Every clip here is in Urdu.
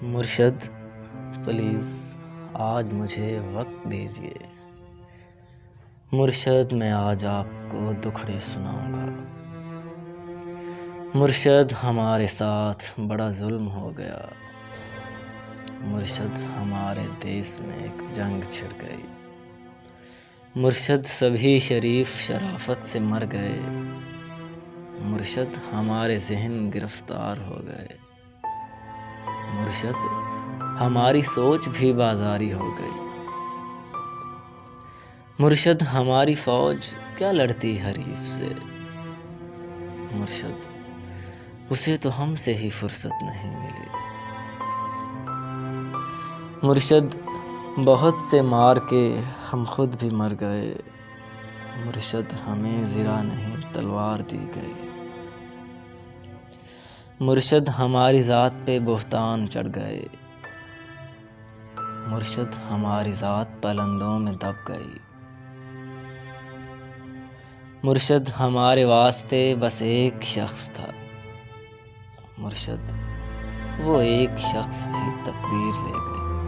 مرشد پلیز آج مجھے وقت دیجیے۔ مرشد میں آج آپ کو دکھڑے سناؤں گا۔ مرشد ہمارے ساتھ بڑا ظلم ہو گیا۔ مرشد ہمارے دیس میں ایک جنگ چھڑ گئی۔ مرشد سبھی شریف شرافت سے مر گئے۔ مرشد ہمارے ذہن گرفتار ہو گئے۔ مرشد ہماری سوچ بھی بازاری ہو گئی۔ مرشد ہماری فوج کیا لڑتی حریف سے۔ مرشد اسے تو ہم سے ہی فرصت نہیں ملی۔ مرشد بہت سے مار کے ہم خود بھی مر گئے۔ مرشد ہمیں زرہ نہیں تلوار دی گئی۔ مرشد ہماری ذات پہ بہتان چڑھ گئے۔ مرشد ہماری ذات پلندوں میں دب گئی۔ مرشد ہمارے واسطے بس ایک شخص تھا۔ مرشد وہ ایک شخص بھی تقدیر لے گئی۔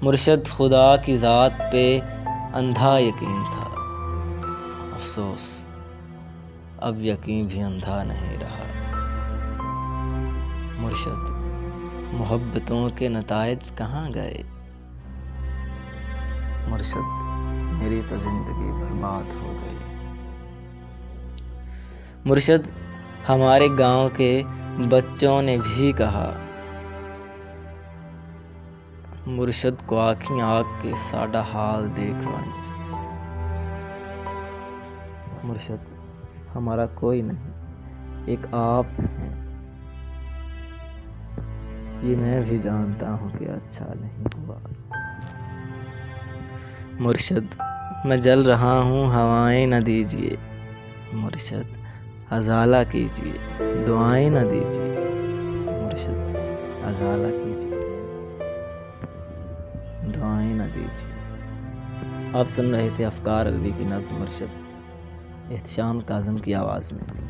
مرشد خدا کی ذات پہ اندھا یقین تھا۔ افسوس اب یقین بھی اندھا نہیں رہا۔ مرشد محبتوں کے نتائج کہاں گئے۔ مرشد میری تو زندگی برباد ہو گئی۔ مرشد ہمارے گاؤں کے بچوں نے بھی کہا، مرشد کو آنکھیں آگ کے ساڈا حال دیکھ ونج۔ مرشد ہمارا کوئی نہیں، ایک آپ ہیں۔ یہ میں بھی جانتا ہوں کہ اچھا نہیں ہوا۔ مرشد میں جل رہا ہوں، ہوائیں نہ دیجیے۔ مرشد ازالہ کیجیے، دعائیں نہ دیجیے۔ مرشد ازالہ کیجیے، دعائیں نہ دیجیے۔ آپ سن رہے تھے افکار الوی کی نظم مرشد، احتشام کاظم کی آواز میں۔